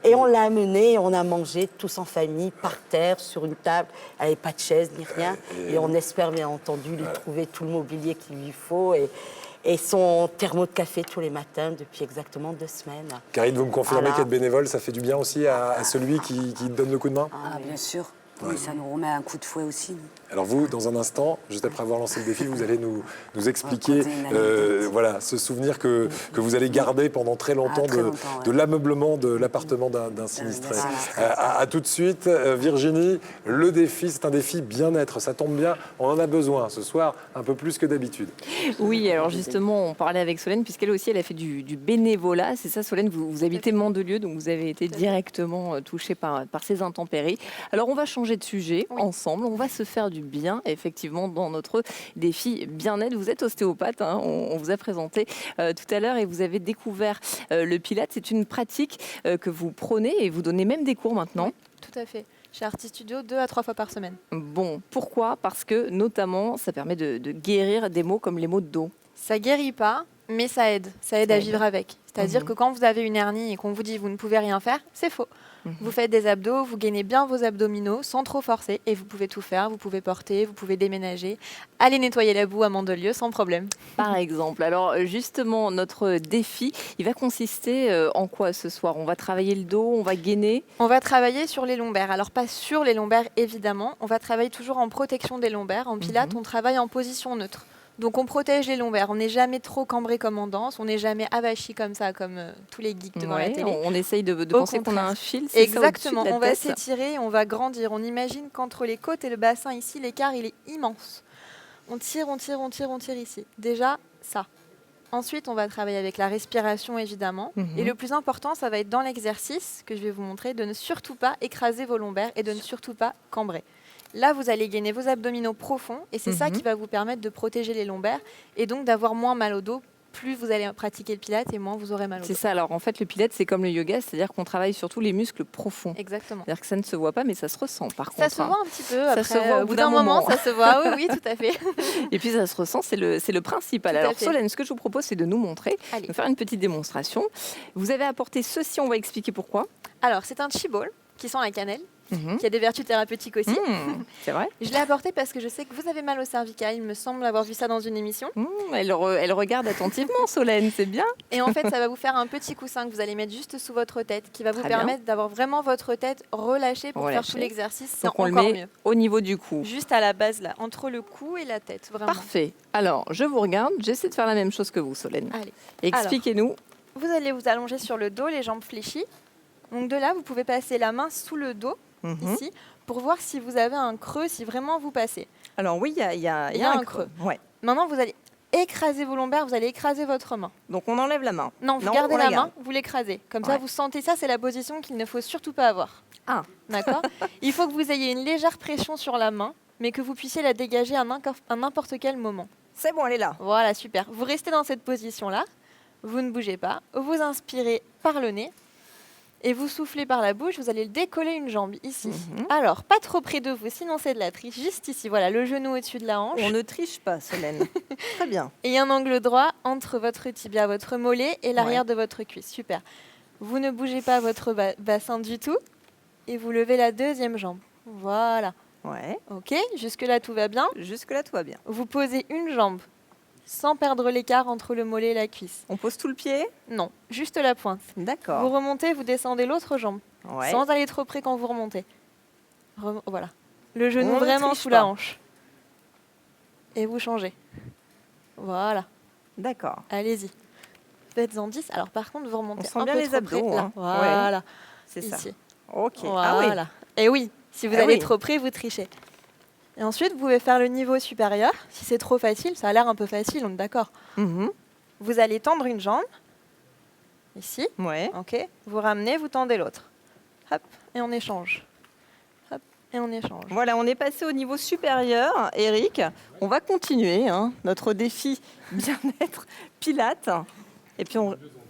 Et on l'a amené, on a mangé tous en famille, par terre, sur une table. Elle n'avait pas de chaise ni rien. Et on espère bien entendu lui trouver tout le mobilier qu'il lui faut. Et son thermo de café tous les matins depuis exactement 2 semaines. Karine, vous me confirmez qu'être bénévole, ça fait du bien aussi à celui qui donne le coup de main? Ah, bien sûr. Oui, ça nous remet un coup de fouet aussi. Alors vous, dans un instant, juste après avoir lancé le défi, vous allez nous expliquer voilà, ce souvenir que vous allez garder pendant très longtemps, de l'ameublement de l'appartement d'un sinistré. À tout de suite. Virginie, le défi, c'est un défi bien-être. Ça tombe bien, on en a besoin ce soir, un peu plus que d'habitude. Oui, alors justement, on parlait avec Solène, puisqu'elle aussi, elle a fait du bénévolat. C'est ça, Solène, vous habitez Mandelieu, donc vous avez été directement touchée par ces intempéries. Alors on va changer de sujet ensemble, on va se faire du bien, effectivement, dans notre défi bien-être. Vous êtes ostéopathe, hein, on vous a présenté tout à l'heure et vous avez découvert le Pilates. C'est une pratique que vous prenez et vous donnez même des cours maintenant. Oui, tout à fait. Chez Artis Studio, 2 à 3 fois par semaine. Bon, pourquoi? Parce que, notamment, ça permet de guérir des maux comme les maux de dos. Ça guérit pas, mais ça aide. Ça aide à vivre avec. C'est-à-dire que quand vous avez une hernie et qu'on vous dit vous ne pouvez rien faire, c'est faux. Vous faites des abdos, vous gainez bien vos abdominaux sans trop forcer et vous pouvez tout faire. Vous pouvez porter, vous pouvez déménager, aller nettoyer la boue à Mandelieu sans problème. Par exemple. Alors justement, notre défi, il va consister en quoi ce soir? On va travailler le dos, on va gainer? On va travailler sur les lombaires. Alors pas sur les lombaires évidemment, on va travailler toujours en protection des lombaires. En pilates, on travaille en position neutre. Donc on protège les lombaires, on n'est jamais trop cambré comme en danse, on n'est jamais avachi comme ça, comme tous les geeks devant la télé. On essaye de penser qu'on a un fil, c'est exactement, ça, on va s'étirer, on va grandir. On imagine qu'entre les côtes et le bassin ici, l'écart il est immense. On tire ici. Déjà, ça. Ensuite, on va travailler avec la respiration évidemment. Et le plus important, ça va être dans l'exercice que je vais vous montrer, de ne surtout pas écraser vos lombaires et de ne surtout pas cambrer. Là, vous allez gainer vos abdominaux profonds et c'est ça qui va vous permettre de protéger les lombaires et donc d'avoir moins mal au dos. Plus vous allez pratiquer le Pilates et moins vous aurez mal au dos. C'est ça. Alors en fait, le Pilates, c'est comme le yoga, c'est-à-dire qu'on travaille surtout les muscles profonds. Exactement. C'est-à-dire que ça ne se voit pas, mais ça se ressent par contre. Ça se voit un petit peu. Après, ça se voit au bout d'un moment, ça se voit. Oui, tout à fait. Et puis ça se ressent, c'est le principal. Alors Solène, ce que je vous propose, c'est de nous montrer, de faire une petite démonstration. Vous avez apporté ceci, on va expliquer pourquoi. Alors c'est un chi-ball qui sent la cannelle. Qui a des vertus thérapeutiques aussi. C'est vrai. Je l'ai apporté parce que je sais que vous avez mal au cervical. Il me semble avoir vu ça dans une émission. Elle regarde attentivement, Solène, c'est bien. Et en fait, ça va vous faire un petit coussin que vous allez mettre juste sous votre tête, qui va vous permettre d'avoir vraiment votre tête relâchée pour faire tout l'exercice. C'est encore mieux. Au niveau du cou. Juste à la base, là, entre le cou et la tête. Vraiment. Parfait. Alors, je vous regarde. J'essaie de faire la même chose que vous, Solène. Allez. Expliquez-nous. Vous allez vous allonger sur le dos, les jambes fléchies. Donc de là, vous pouvez passer la main sous le dos. Ici, pour voir si vous avez un creux, si vraiment vous passez. Alors oui, il y a un creux. Ouais. Maintenant, vous allez écrasez vos lombaires, vous allez écraser votre main. Donc on enlève la main. Non, vous Non, gardez on la la garde. main, vous l'écrasez. Comme ça, Ouais. vous sentez ça, c'est la position qu'il ne faut surtout pas avoir. Ah. D'accord. Il faut que vous ayez une légère pression sur la main, mais que vous puissiez la dégager à n'importe quel moment. C'est bon, elle est là. Voilà, super. Vous restez dans cette position-là, vous ne bougez pas, vous inspirez par le nez et vous soufflez par la bouche, vous allez décoller une jambe ici. Alors, pas trop près de vous, sinon c'est de la triche. Juste ici, voilà, le genou au-dessus de la hanche. On ne triche pas, Solène. Très bien. Et un angle droit entre votre tibia, votre mollet et l'arrière de votre cuisse. Super. Vous ne bougez pas votre bassin du tout et vous levez la deuxième jambe. Voilà. Ouais. Ok, jusque-là tout va bien. Jusque-là, tout va bien. Vous posez une jambe sans perdre l'écart entre le mollet et la cuisse. On pose tout le pied. Non, juste la pointe. Vous D'accord. remontez, vous descendez l'autre jambe, Ouais. sans aller trop près quand vous remontez. Voilà. Le genou On ne vraiment triche sous pas. la hanche. Et vous changez. Voilà. D'accord. Allez-y. Faites-en 10. Alors par contre, vous On remontez sent un bien peu les trop abdos. près. Là. Hein. Voilà. Ouais. C'est ça. Ici. Ok. Ah oui. Voilà. Et oui, si vous Ah allez oui. trop près, vous trichez. Et ensuite, vous pouvez faire le niveau supérieur. Si c'est trop facile, ça a l'air un peu facile, on est d'accord. Mhm. Vous allez tendre une jambe. Ici. Ouais. Ok. Vous ramenez, vous tendez l'autre. Hop. Et on échange. Hop. Et on échange. Voilà, on est passé au niveau supérieur, Eric. On va continuer notre défi bien-être Pilates. Et puis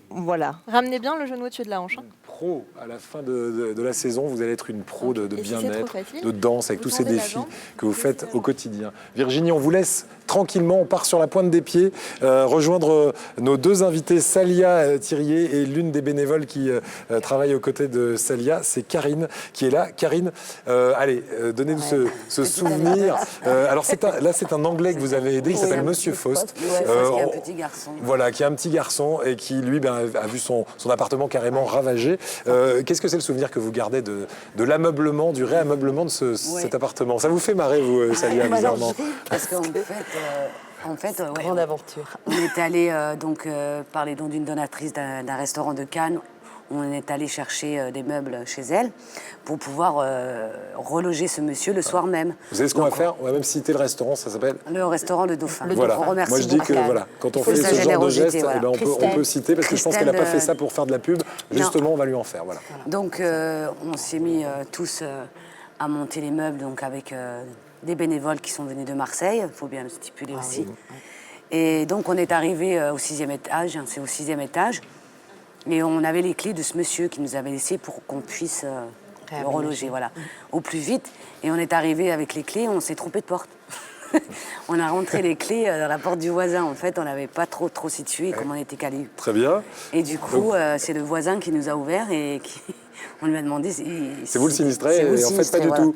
voilà. Ramenez bien le genou au-dessus de la hanche. Hein. Pro, à la fin de la saison, vous allez être une pro de Et si c'est trop bien-être, facile, de danse, avec vous tous ces tendez la défis jambe, que vous vous faites laissez au la quotidien. Virginie, on vous laisse tranquillement, on part sur la pointe des pieds, rejoindre nos deux invités, Salia Thirier et l'une des bénévoles qui travaille aux côtés de Salia, c'est Karine qui est là. Karine, allez, donnez-nous ce souvenir. Alors là, c'est un Anglais que vous avez aidé, il s'appelle Monsieur Faust. Ouais, Faust, qui est un petit garçon. Voilà, qui est un petit garçon et qui, lui, a vu son appartement carrément ravagé. Qu'est-ce que c'est le souvenir que vous gardez de l'ameublement, du réameublement de cet appartement? Ça vous fait marrer, vous, Salia, bizarrement? Parce qu'en fait, ouais, Grande aventure. on est allé par les dons d'une donatrice d'un restaurant de Cannes. On est allé chercher des meubles chez elle pour pouvoir reloger ce monsieur le soir même. Vous savez ce qu'on va faire? On va même citer le restaurant, ça s'appelle... Le restaurant Le Dauphin. Voilà. On remercie Moi, je dis beaucoup. que voilà, quand on Il faut fait sa ce genre de générosité, geste, voilà. on peut citer, parce que je pense qu'elle n'a pas fait ça pour faire de la pub. Justement, on va lui en faire. Voilà. Donc, on s'est mis tous à monter les meubles donc avec des bénévoles qui sont venus de Marseille, il faut bien le stipuler aussi. oui. Et donc, on est arrivé au 6e étage, c'est au 6e étage, et on avait les clés de ce monsieur qui nous avait laissé pour qu'on puisse le reloger, voilà, au plus vite. Et on est arrivé avec les clés, on s'est trompé de porte. On a rentré les clés dans la porte du voisin. En fait, on n'avait pas trop situé comme on était calé. Très bien. Et du coup, c'est le voisin qui nous a ouvert et on lui a demandé... C'est vous le sinistré, c'est vous le et en fait, pas sinistré, du voilà. tout.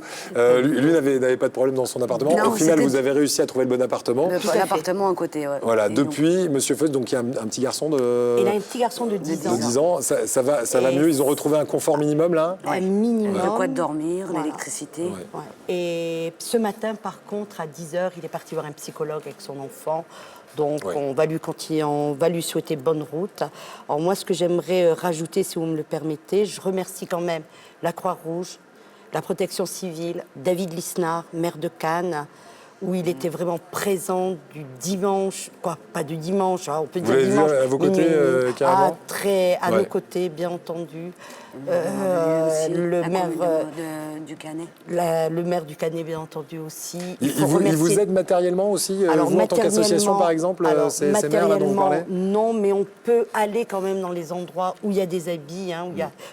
Lui n'avait pas de problème dans son appartement. Non, Au final, c'était- vous avez réussi à trouver le bon appartement. L'appartement à côté, ouais. Voilà, Et donc, depuis, Monsieur Faust, donc il y a un petit garçon de Il a un petit garçon de 10 ans. 10 ans. Ça va Et mieux. Ils ont retrouvé un confort minimum, là? Un minimum. de quoi dormir, Voilà. l'électricité. Ouais. Ouais. Et ce matin, par contre, à 10h, il est parti voir un psychologue avec son enfant. Donc, Ouais. on va lui continuer, on va lui souhaiter bonne route. Alors, moi, ce que j'aimerais rajouter, si vous me le permettez, je remercie quand même la Croix-Rouge, la Protection civile, David Lisnard, maire de Cannes, où il était vraiment présent du dimanche, pas du dimanche, on peut Vous dire l'avez vu dimanche. à vos côtés, minuit. carrément? À Ouais. nos côtés, bien entendu. Aussi, Le la maire... commune du Canet. Le maire du Canet, bien entendu, aussi. Il faut vous remercier- aide matériellement aussi, Alors, vous en tant qu'association, par exemple, alors, ces maires là dont vous parlez? non, mais on peut aller quand même dans les endroits où il y a des habits,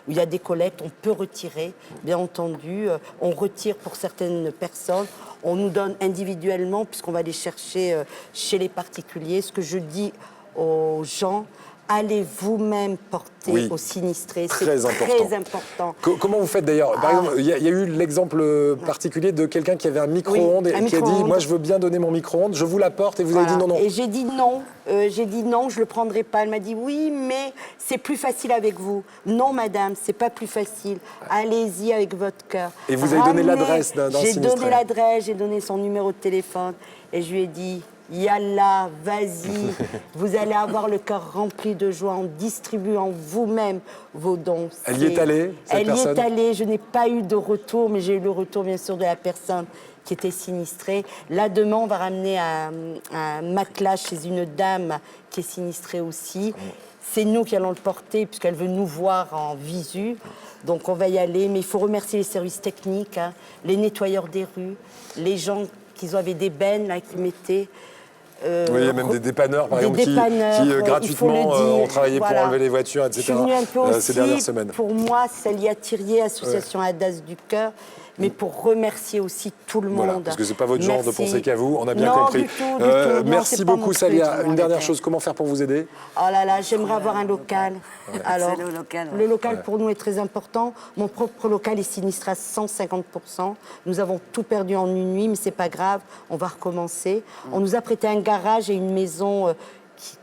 où il y a des collectes, on peut retirer, bien entendu. On retire pour certaines personnes, on nous donne individuellement, puisqu'on va les chercher chez les particuliers. Ce que je dis aux gens, allez vous-même porter Oui, aux sinistrés, très c'est important. très important. Comment vous faites d'ailleurs? Par exemple, il y a eu l'exemple particulier de quelqu'un qui avait un micro-ondes Oui, un et qui a dit micro-ondes. « Moi, je veux bien donner mon micro-ondes, je vous l'apporte » et vous avez Voilà. dit « Non, non ». Et j'ai dit non, je le prendrai pas. Elle m'a dit oui, mais c'est plus facile avec vous. Non, madame, c'est pas plus facile. Allez-y avec votre cœur. Et vous avez donné Ramenez. l'adresse d'un J'ai sinistré. donné l'adresse, j'ai donné son numéro de téléphone et je lui ai dit Yallah, vas-y, vous allez avoir le cœur rempli de joie en distribuant vous-même vos dons. Elle y est allée, cette personne ? Elle y est allée, je n'ai pas eu de retour, mais j'ai eu le retour bien sûr de la personne qui était sinistrée. Là, demain, on va ramener un matelas chez une dame qui est sinistrée aussi. C'est nous qui allons le porter puisqu'elle veut nous voir en visu. Donc on va y aller, mais il faut remercier les services techniques, hein, les nettoyeurs des rues, les gens qui avaient des bennes là, qui mettaient... Oui, il y a même des dépanneurs, par exemple, qui gratuitement ont travaillé pour enlever les voitures, etc. Je suis venue un peu aussi, ces dernières semaines. Pour moi, Salia Thirier, association Hadas du Cœur, mais pour remercier aussi tout le monde. Parce que ce n'est pas votre genre de penser qu'à vous, on a bien non, compris. Du tout. Merci beaucoup, Salia. Une dernière chose, comment faire pour vous aider ? Oh là là, j'aimerais avoir un local. Ouais. Alors, Le local pour nous est très important. Mon propre local est sinistré à 150%. Nous avons tout perdu en une nuit, mais c'est pas grave, on va recommencer. On nous a prêté un garage et une maison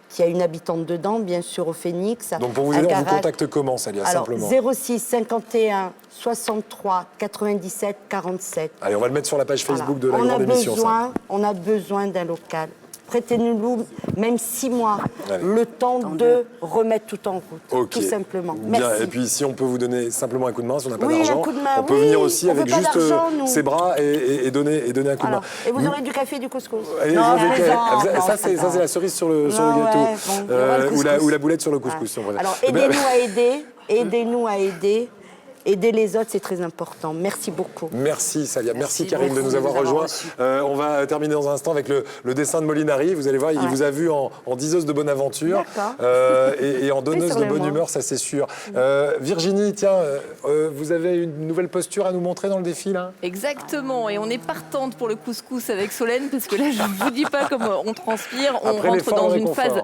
qui a une habitante dedans, bien sûr, au Phénix. Donc pour vous aider, on vous contacte comment, Salia, simplement ? 06 51 63 97 47. Allez, on va le mettre sur la page Facebook de la grande émission. On a besoin d'un local. Prêtez-nous même 6 mois, le temps de remettre tout en route, tout simplement. Bien. Merci. Et puis si on peut vous donner simplement un coup de main, si on n'a pas un d'argent, coup de main, on peut venir aussi avec juste ses bras et donner un coup de main. Et vous aurez du café et du couscous. Ça, c'est la cerise sur le gâteau. Ou la boulette sur le couscous, si on préfère. Alors, aidez-nous à aider. Aider les autres, c'est très important. Merci beaucoup. Merci, Salia. Merci Karine de nous avoir rejoints. On va terminer dans un instant avec le dessin de Molinari. Vous allez voir, il vous a vu en diseuse de bonne aventure et en donneuse de bonne humeur, ça c'est sûr. Virginie, tiens, vous avez une nouvelle posture à nous montrer dans le défi, là ? Exactement. Et on est partante pour le couscous avec Solène, parce que là, je ne vous dis pas comme on transpire. On rentre dans une phase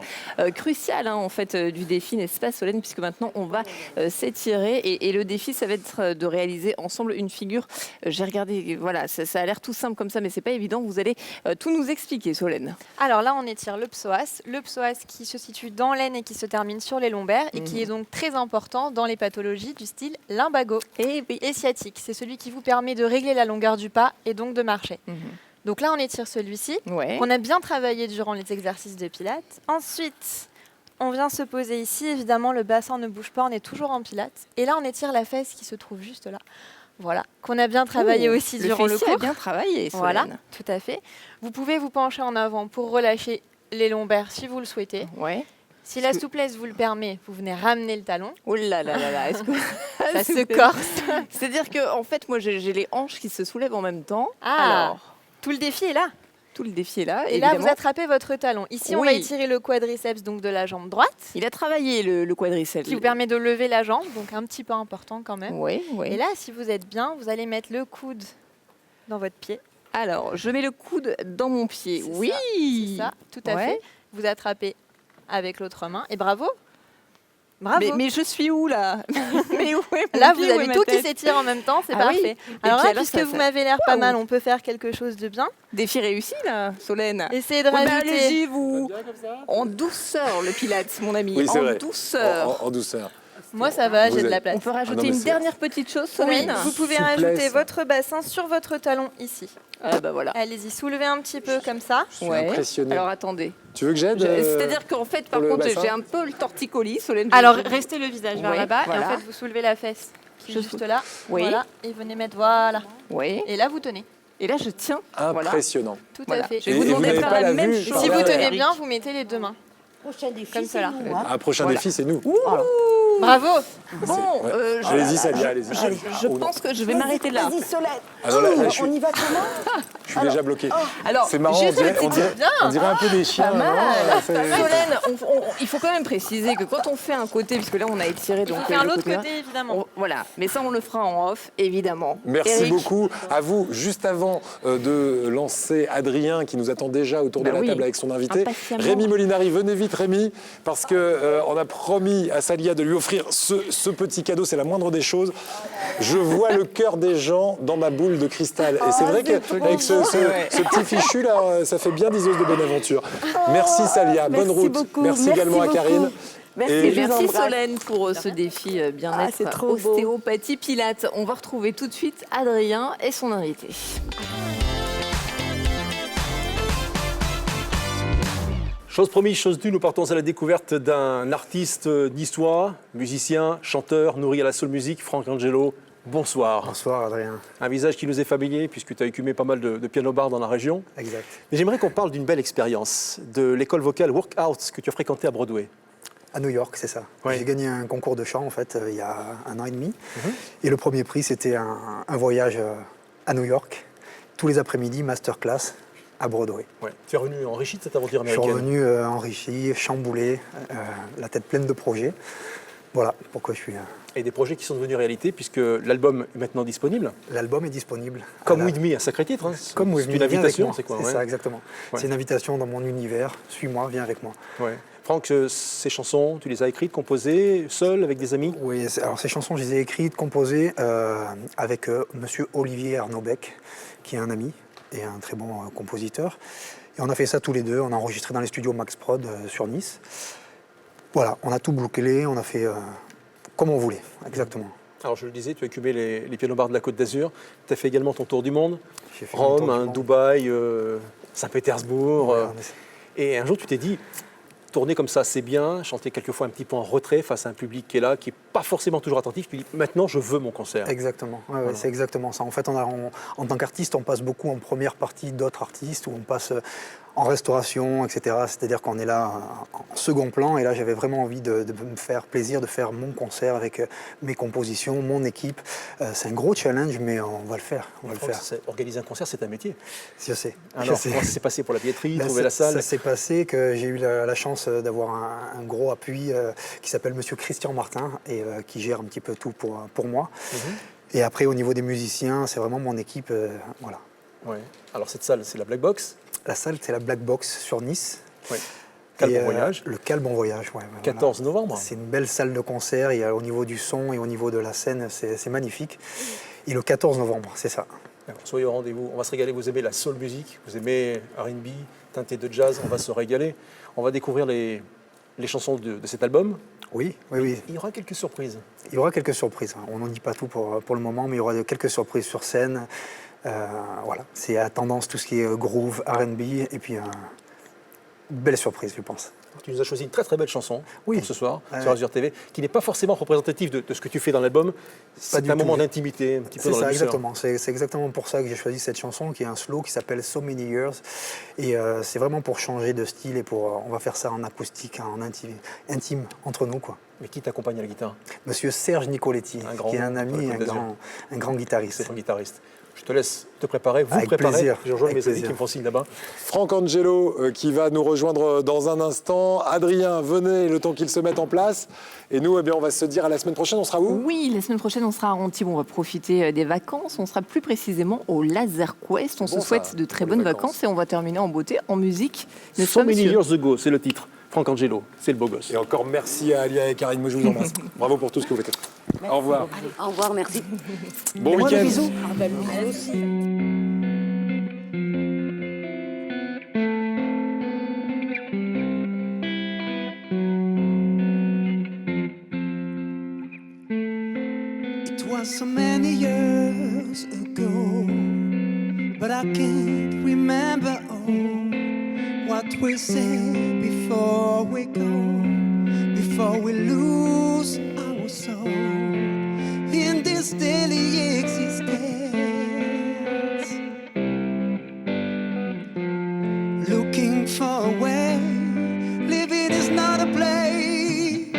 cruciale en fait, du défi, n'est-ce pas, Solène ? Puisque maintenant, on va s'étirer. Et le défi, ça va être de réaliser ensemble une figure. J'ai regardé, voilà, ça a l'air tout simple comme ça, mais c'est pas évident. Vous allez tout nous expliquer, Solène. Alors là, on étire le psoas. Le psoas qui se situe dans l'aine et qui se termine sur les lombaires et qui est donc très important dans les pathologies du style lumbago et sciatique. C'est celui qui vous permet de régler la longueur du pas et donc de marcher. Donc là, on étire celui-ci, qu'on a bien travaillé durant les exercices de pilates. Ensuite, on vient se poser ici. Évidemment, le bassin ne bouge pas, on est toujours en pilates. Et là, on étire la fesse qui se trouve juste là. Voilà, qu'on a bien travaillé aussi durant le cours. Bien travaillé, Solène. Voilà, tout à fait. Vous pouvez vous pencher en avant pour relâcher les lombaires si vous le souhaitez. Si la souplesse vous le permet, vous venez ramener le talon. Oh là là là là, est-ce que ça se corse ? C'est-à-dire que, en fait, moi, j'ai les hanches qui se soulèvent en même temps. Alors, tout le défi est là. Tout le défi est là. Et là, vous attrapez votre talon. Ici, on va étirer le quadriceps donc de la jambe droite. Il a travaillé le quadriceps. Qui vous permet de lever la jambe, donc un petit peu important quand même. Oui. Et là, si vous êtes bien, vous allez mettre le coude dans votre pied. Alors, je mets le coude dans mon pied. C'est ça, tout à fait. Vous attrapez avec l'autre main. Et bravo. Bravo. Mais je suis où là? Mais où est mon Là, pied, vous où avez est ma tout qui tête? s'étire en même temps, c'est parfait. Oui. Alors là, puisque vous m'avez l'air pas mal, on peut faire quelque chose de bien. Défi réussi là, Solène. Essayez de rajouter. Allez-y, vous. En douceur, le pilates, mon ami. Oui, c'est en vrai. douceur. En douceur. Moi, ça va, j'ai de la place. On peut rajouter une dernière petite chose, Oui, Solène. vous pouvez rajouter votre bassin sur votre talon ici. Ah bah voilà. Allez-y, soulevez un petit peu comme ça. Je suis impressionné. Alors attendez. Tu veux que j'aide C'est-à-dire qu'en fait, par le contre, bassin j'ai un peu le torticolis, Solène. Alors, restez le visage vers Ouais, là-bas voilà. et en fait, vous soulevez la fesse qui est juste là. Oui. Voilà, et venez mettre, voilà. Oui. Et là, vous tenez. Et là, je tiens. Impressionnant. Tout Voilà. à fait. Je vais vous Et vous demander de n'avez faire pas la la même vue chose. Si vous tenez Eric. bien, vous mettez les deux mains. Prochain défi, Comme c'est cela. nous, hein. Un prochain défi, c'est nous. Bravo. Bon, Allez-y, Salia, allez-y. je pense que je vais m'arrêter là. Vas-y, Solène. Alors là, je suis- On y va comment? Je suis déjà bloqué. Alors, C'est marrant, on dirait un peu des chiens. Pas mal. non Solène, il faut quand même préciser que quand on fait un côté, puisque là on a étiré, Il donc faut faire le l'autre là, côté, évidemment. voilà, mais ça on le fera en off, évidemment. Merci Eric, beaucoup à vous. Juste avant de lancer Adrien, qui nous attend déjà autour de la oui. table avec son invité, Impatiemment. Rémi Molinari. Venez vite, Rémi, parce que on a promis à Salia de lui offrir ce petit cadeau. C'est la moindre des choses. Je vois le cœur des gens dans ma boule de cristal. Et c'est vrai qu'avec ce petit fichu là, ça fait bien diseuse de bonne aventure. Merci Salia, bonne route. beaucoup. Merci Merci également à beaucoup. Karine. Merci, Et je vous Merci embrasse. Solène pour ce défi bien-être c'est trop beau. ostéopathie Pilates. On va retrouver tout de suite Adrien et son invité. Chose promise, chose due, nous partons à la découverte d'un artiste niçois, musicien, chanteur, nourri à la soul music, Franck Angelo. Bonsoir. Bonsoir Adrien. Un visage qui nous est familier puisque tu as écumé pas mal de piano-bars dans la région. Exact. Mais j'aimerais qu'on parle d'une belle expérience, de l'école vocale Workout que tu as fréquentée à Broadway. À New York, c'est ça. Ouais. J'ai gagné un concours de chant en fait il y a 1 an et demi. Et le premier prix, c'était un voyage à New York. Tous les après-midi, masterclass à Broadway. Ouais. Tu es revenu enrichi de cette aventure Je suis américaine. revenu enrichi, chamboulé, la tête pleine de projets. Voilà pourquoi je suis... Et des projets qui sont devenus réalité puisque l'album est maintenant disponible. L'album est disponible. Comme With Me, un sacré titre. Hein. Comme With C'est Me, une viens avec invitation, moi. c'est quoi C'est ouais. ça, exactement. Ouais. C'est une invitation dans mon univers. Suis-moi, viens avec moi. Ouais. Franck, ces chansons, tu les as écrites, composées, seul, avec des amis? Oui, alors ces chansons, je les ai écrites, composées avec monsieur Olivier Arnaud-Bec, qui est un ami et un très bon compositeur. Et on a fait ça tous les deux, on a enregistré dans les studios Max Prod sur Nice. Voilà, on a tout bouclé, on a fait comme on voulait, exactement. Alors je le disais, tu as écumé les piano-bars de la Côte d'Azur. Tu as fait également ton tour du monde. J'ai fait mon tour Rome, du monde. Dubaï, Saint-Pétersbourg. Ouais, Et un jour, tu t'es dit, tourner comme ça, c'est bien. Chanter quelquefois un petit peu en retrait face à un public qui est là, qui n'est pas forcément toujours attentif. Tu dis, maintenant, je veux mon concert. Exactement, ouais, Voilà. c'est exactement ça. En fait, en tant qu'artiste, on passe beaucoup en première partie d'autres artistes, où on passe en restauration, etc. C'est-à-dire qu'on est là en second plan, et là, j'avais vraiment envie de me faire plaisir, de faire mon concert avec mes compositions, mon équipe. C'est un gros challenge, mais on va le faire. On va le faire. Organiser un concert, c'est un métier. Je sais. Alors, je sais. comment ça s'est passé pour la billetterie, Ben, trouver la salle? Ça s'est passé que j'ai eu la chance d'avoir un gros appui qui s'appelle Monsieur Christian Martin et qui gère un petit peu tout pour moi. Et après, au niveau des musiciens, c'est vraiment mon équipe. Voilà. Ouais. Alors cette salle, c'est la Black Box. La salle, c'est la Black Box sur Nice. Ouais. Cal Et, Bon Voyage. Le Cal Bon Voyage, ouais. 14 novembre. C'est une belle salle de concert. Il y a, au niveau du son et au niveau de la scène, c'est magnifique. Et le 14 novembre, c'est ça. Alors, soyez au rendez-vous. On va se régaler. Vous aimez la soul music, vous aimez R&B, teinté de jazz. On va se régaler. On va découvrir les chansons de cet album. Oui, oui, oui. Il y aura quelques surprises. Il y aura quelques surprises. On n'en dit pas tout pour le moment, mais il y aura quelques surprises sur scène. Voilà, c'est à tendance tout ce qui est groove, R&B, et puis belle surprise, je pense. Tu nous as choisi une très très belle chanson Oui. pour ce soir sur Azure TV, qui n'est pas forcément représentative de ce que tu fais dans l'album. C'est du un tout. moment d'intimité, un petit peu C'est dans la ça, douceur. exactement. C'est exactement pour ça que j'ai choisi cette chanson, qui est un slow qui s'appelle So Many Years. Et c'est vraiment pour changer de style et on va faire ça en acoustique, en intime entre nous, quoi. Mais qui t'accompagne à la guitare? Monsieur Serge Nicoletti, qui est un ami, un grand guitariste. C'est un guitariste. Je te laisse te préparer, vous Avec préparer. plaisir. Je rejoins Avec mes amis plaisir. qui me font signe là-bas. Franck Angelo qui va nous rejoindre dans un instant. Adrien, venez le temps qu'il se mette en place. Et nous, eh bien, on va se dire à la semaine prochaine. On sera où? Oui, la semaine prochaine, on sera à Antibes. On va profiter des vacances. On sera plus précisément au Laser Quest. On se souhaite de très bonnes vacances et on va terminer en beauté, en musique. So Many Years Ago, c'est le titre. Franck Angelo, c'est le beau gosse. Et encore merci à Alia et Karine. Moi, je vous embrasse. Bravo pour tout ce que vous faites. Au revoir. Au revoir, merci. Bon week-end. It was so many years ago, but I can't remember all what we said before we go, before we lose our soul in this daily existence. Looking for a way, living is not a play.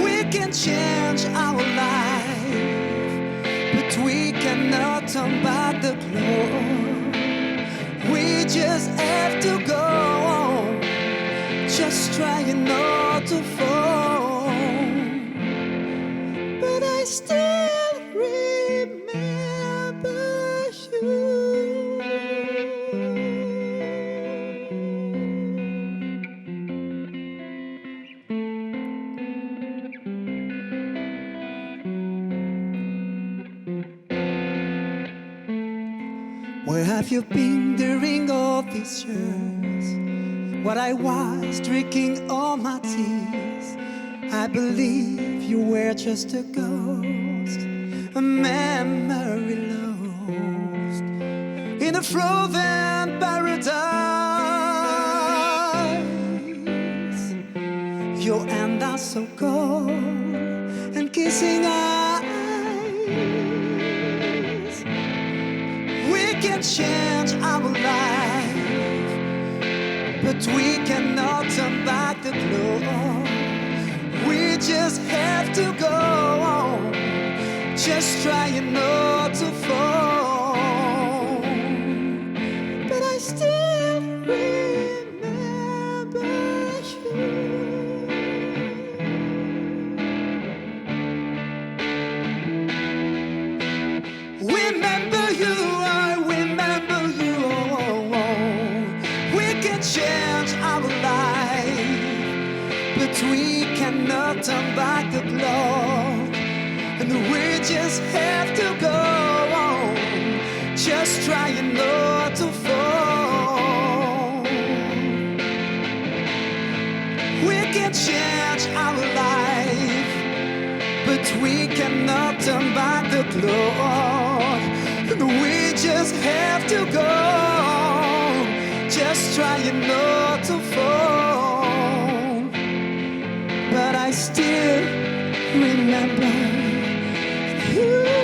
We can change our life, but we cannot turn back the clock. We just have to go on, just trying not to fall. But I still remember you. Where have you been during all these years? What I was drinking all my tears. I believe you were just a ghost, a memory lost in a frozen paradise. so cold and kissing eyes. We can change our life, but we cannot turn back the clock. We just have to go on, just trying not to fall. But I still remember you. Remember you, I remember you. We can change our life, but we cannot turn back the clock. And we just have to go on, just trying not to fall. We can change our life, but we cannot turn back the clock. And we just have to go on, just trying not to fall. But I still remember you.